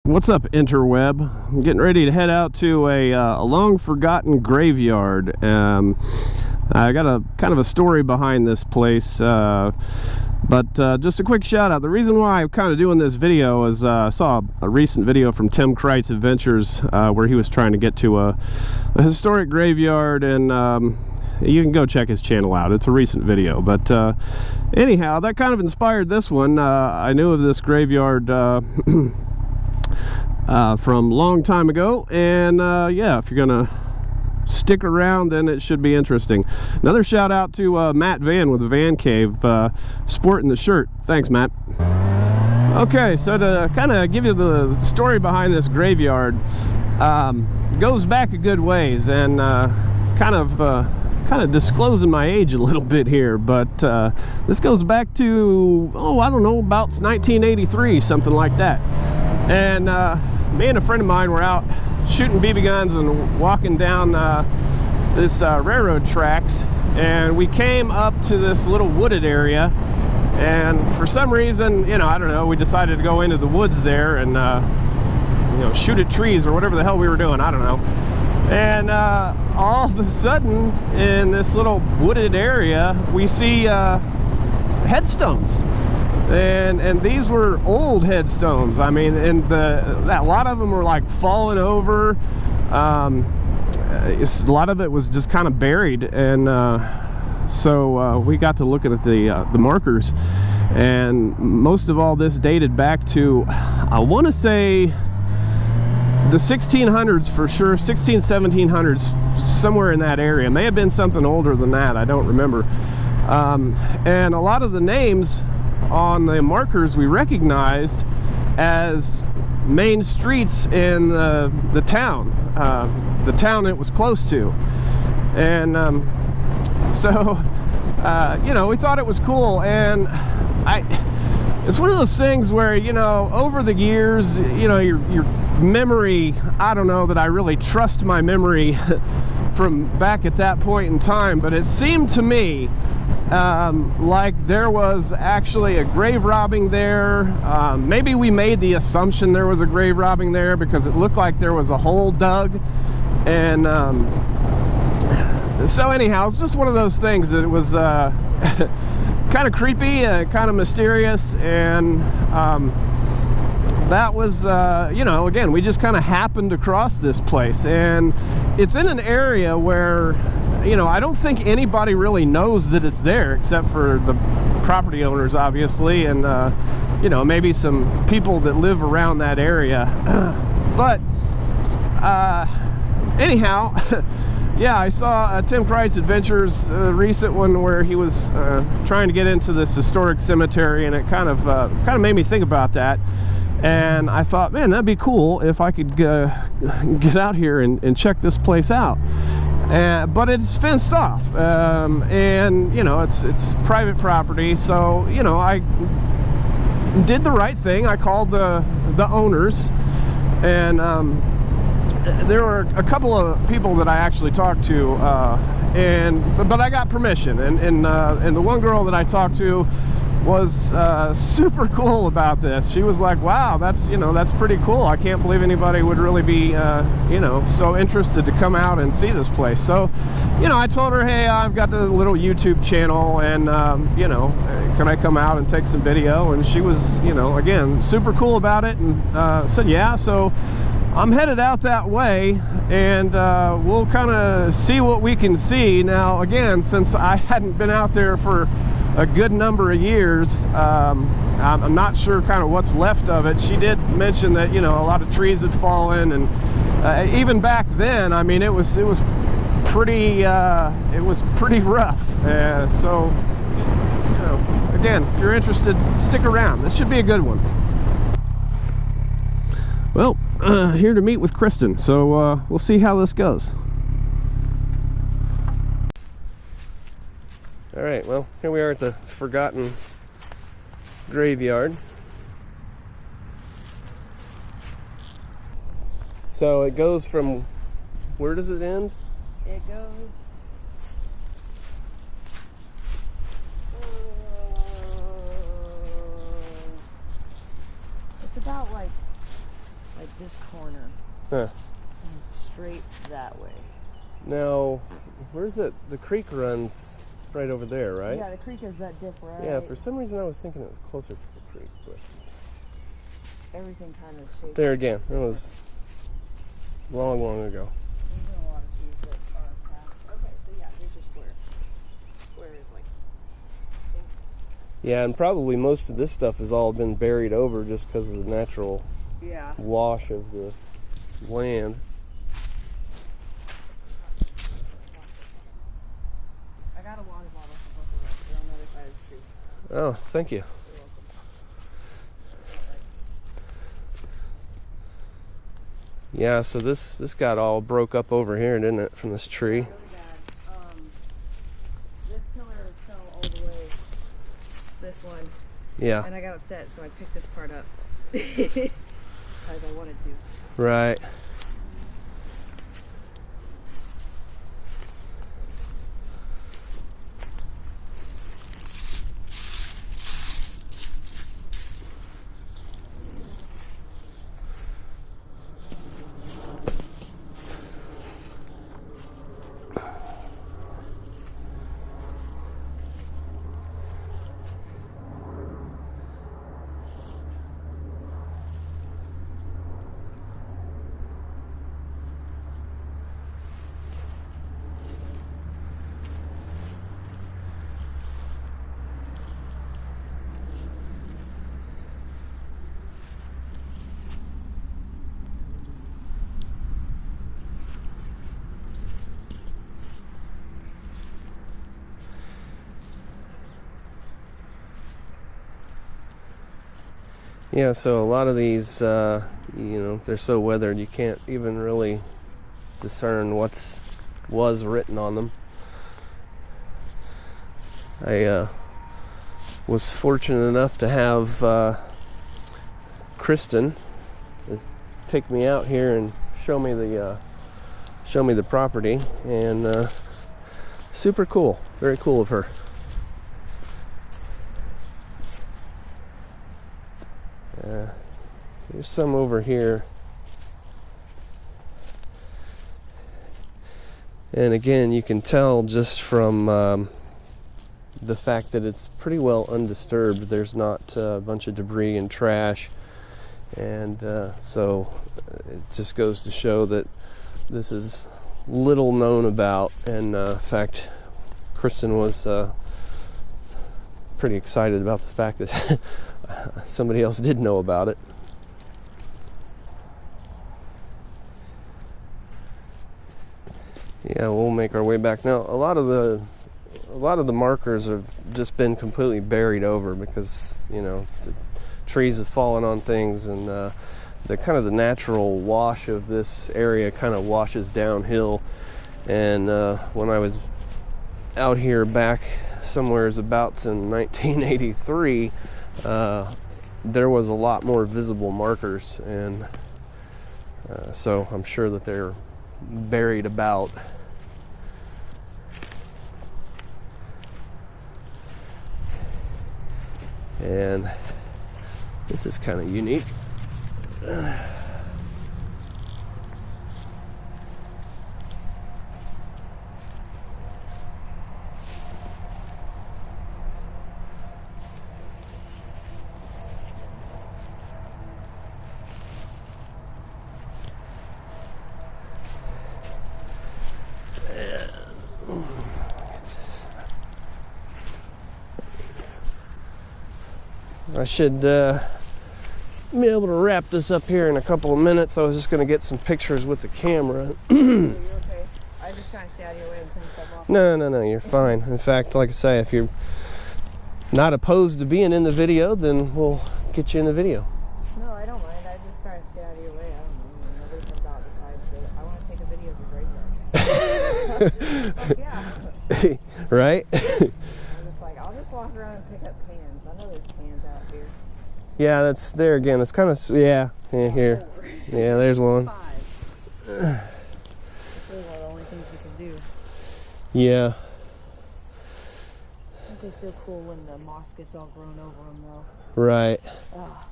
What's up, interweb? I'm getting ready to head out to a long-forgotten graveyard. I got a kind of a story behind this place, but just a quick shout out. The reason why I'm kind of doing this video is I saw a recent video from Tim Kreitz Adventures where he was trying to get to a historic graveyard, and you can go check his channel out. It's a recent video, but anyhow, that kind of inspired this one. I knew of this graveyard from a long time ago, and yeah, if you're gonna stick around, then it should be interesting. Another shout out to Matt Van with the Van Cave, sporting the shirt. Thanks, Matt. Okay, so to kind of give you the story behind this graveyard, goes back a good ways, and kind of disclosing my age a little bit here, but this goes back to, I don't know, about 1983, something like that. And me and a friend of mine were out shooting BB guns and walking down this railroad tracks, and we came up to this little wooded area, and for some reason, I don't know, we decided to go into the woods there and shoot at trees or whatever the hell we were doing, I don't know. And all of a sudden, in this little wooded area, we see headstones. And these were old headstones. I mean, and a lot of them were like falling over. A lot of it was just kind of buried, and so we got to looking at the markers, and most of all this dated back to, I want to say, the 1600s for sure, 1700s, somewhere in that area. May have been something older than that, I don't remember. And a lot of the names on the markers we recognized as main streets in the town it was close to. And so we thought it was cool, and it's one of those things where over the years, your memory, I don't know that I really trust my memory from back at that point in time, but it seemed to me like there was actually a grave robbing there. Maybe we made the assumption there was a grave robbing there because it looked like there was a hole dug, and so anyhow, it's just one of those things that it was kind of creepy, kind of mysterious, and that was again, we just kind of happened across this place, and it's in an area where I don't think anybody really knows that it's there except for the property owners, obviously, and maybe some people that live around that area. But anyhow, yeah, I saw Tim Kreitz Adventures, recent one where he was trying to get into this historic cemetery, and it kind of made me think about that. And I thought, man, that'd be cool if I could get out here and check this place out. But it's fenced off, and it's private property. So I did the right thing. I called the owners, and there were a couple of people that I actually talked to, but I got permission, and the one girl that I talked to was super cool about this. She was like, wow, that's pretty cool. I can't believe anybody would really be so interested to come out and see this place. So I told her, hey, I've got a little YouTube channel, and can I come out and take some video? And she was again super cool about it, and said yeah. So I'm headed out that way, and we'll kind of see what we can see. Now again, since I hadn't been out there for a good number of years, I'm not sure kind of what's left of it. She did mention that a lot of trees had fallen, and even back then, I mean, it was pretty rough. So again, if you're interested, stick around. This should be a good one. Well, here to meet with Kristen, so we'll see how this goes. All right, well, here we are at the forgotten graveyard. So it goes from, where does it end? It goes, it's about like this corner. Huh. Straight that way. Now, where's that? The creek runs right over there, right? Yeah, the creek is that dip, right? Yeah, for some reason I was thinking it was closer to the creek, but everything kind of shaped. there again, it was long, long ago. There's been a lot of trees that are past. Okay, so yeah, here's your square. Square is like. Yeah, and probably most of this stuff has all been buried over just because of the natural wash of the land. I got a water bottle for both of us. They're on the other side of the street. Oh, thank you. Yeah, so this got all broke up over here, didn't it, from this tree? Really bad. This pillar fell all the way. This one. Yeah. And I got upset, so I picked this part up because I wanted to. Right. Yeah, so a lot of these, you know, they're so weathered you can't even really discern was written on them. I was fortunate enough to have Kristen take me out here and show me the property, and super cool, very cool of her. There's some over here. And again, you can tell just from the fact that it's pretty well undisturbed. There's not a bunch of debris and trash. And so it just goes to show that this is little known about. And in fact, Kristen was pretty excited about the fact that somebody else did know about it. Yeah, we'll make our way back now. A lot of the markers have just been completely buried over because, you know, the trees have fallen on things, and the kind of the natural wash of this area kind of washes downhill. And when I was out here back somewheres about in 1983, there was a lot more visible markers, and so I'm sure that they're buried about. And this is kind of unique. I should be able to wrap this up here in a couple of minutes. I was just going to get some pictures with the camera. Are you okay? I was just trying to stay out of your way and clean stuff off. No, you're fine. In fact, like I say, if you're not opposed to being in the video, then we'll get you in the video. No, I don't mind. I just try to stay out of your way. I don't know. Nobody comes out besides that. I want to take a video of your graveyard. Yeah. Right? I'm just like, I'll just walk around and pick up cans. I know there's cans out here. Yeah, that's there again. It's kind of, yeah, here. Yeah, there's one. 5. That's really one of the only things you can do. Yeah. Aren't they so cool when the moss gets all grown over them, though? Right. Oh.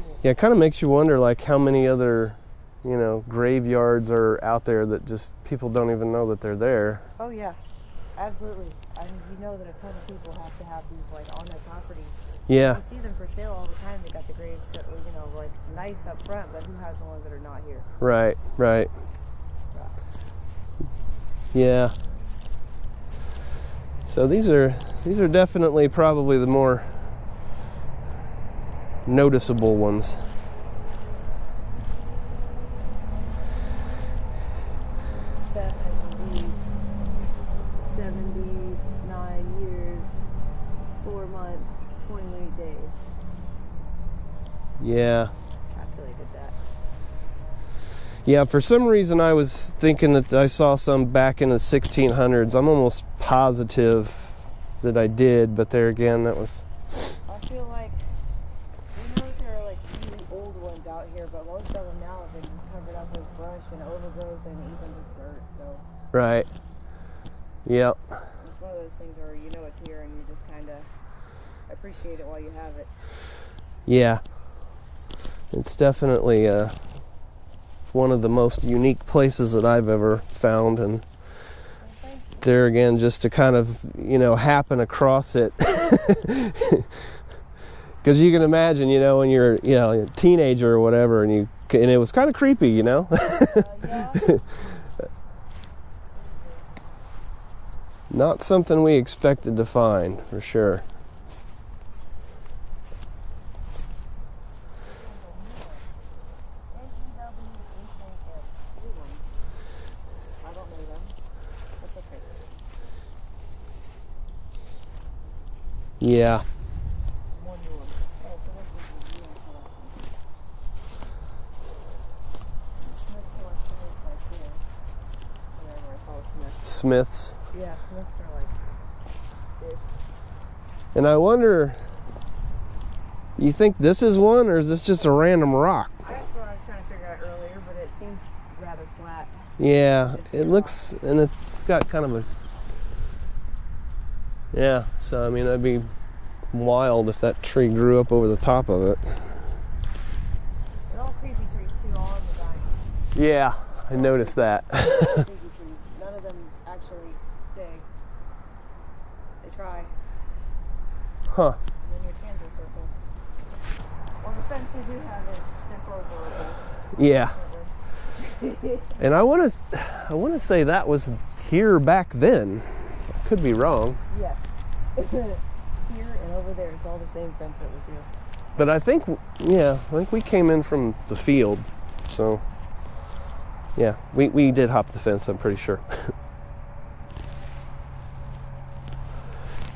cool. Yeah, it kind of makes you wonder, like, how many other, you know, graveyards are out there that just people don't even know that they're there. Oh yeah, absolutely. I mean, you know that a ton of people have to have these like on their properties. Yeah. You see them for sale all the time. They got the graves, you know, like nice up front, but who has the ones that are not here? Right, right. Yeah. So these are definitely probably the more noticeable ones. Yeah. Calculated that. Yeah, for some reason I was thinking that I saw some back in the 1600s. I'm almost positive that I did, but there again, that was... I feel like, we know that there are like really old ones out here, but most of them now have been just covered up with brush and overgrowth and even just dirt, so... Right. Yep. It's one of those things where you know it's here and you just kind of appreciate it while you have it. Yeah. It's definitely one of the most unique places that I've ever found, and there again, just to kind of, you know, happen across it. Because you can imagine, you know, when you're, you know, a teenager or whatever, and it was kind of creepy, you know. Yeah. Not something we expected to find, for sure. Yeah. Smiths. Yeah, Smiths are like big. And I wonder, you think this is one, or is this just a random rock? That's what I was trying to figure out earlier, but it seems rather flat. Yeah, it looks, and it's got kind of a... Yeah, so I mean, that'd be wild if that tree grew up over the top of it. They're all creepy trees too, all in the vine. Yeah, I noticed that. Creepy trees. None of them actually stay. They try. Huh. And then your Tanzo circle. Well, the fence we do have is stiff over. Yeah. And I want to say that was here back then. I could be wrong. Yes. Here and over there, it's all the same fence that was here. But I think, yeah, I think we came in from the field, so yeah, we did hop the fence, I'm pretty sure.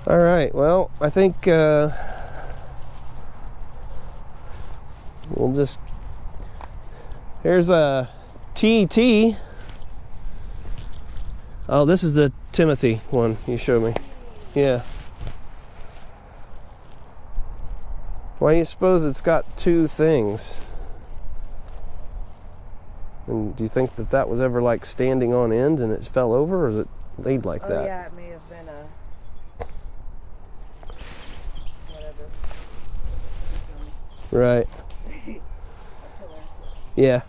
All right, well, I think we'll just, here's a TT. Oh, this is the Timothy one you showed me. Yeah. Why do you suppose it's got two things? And do you think that that was ever like standing on end and it fell over, or is it laid like that? Oh yeah, it may have been a whatever. Right. A pillar. Yeah.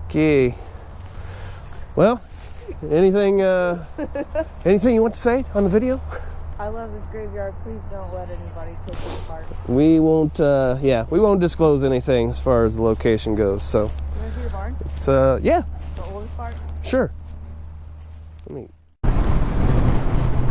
Okay. Well, anything anything you want to say on the video? I love this graveyard. Please don't let anybody take it apart. We won't yeah, we won't disclose anything as far as the location goes. So You want to see your barn? it's yeah, The oldest part? sure.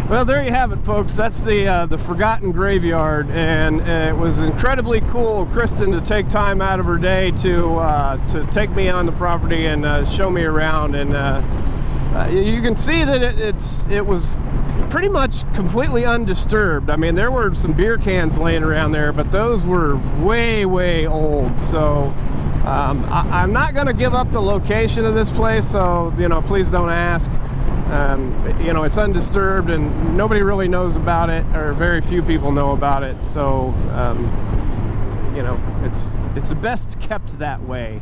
Well, there you have it, folks. That's the Forgotten Graveyard, and it was incredibly cool of Kristen to take time out of her day to take me on the property and show me around. And you can see that it was pretty much completely undisturbed. I mean, there were some beer cans laying around there, but those were way old. So I'm not going to give up the location of this place. So please don't ask. It's undisturbed and nobody really knows about it, or very few people know about it. So, it's best kept that way.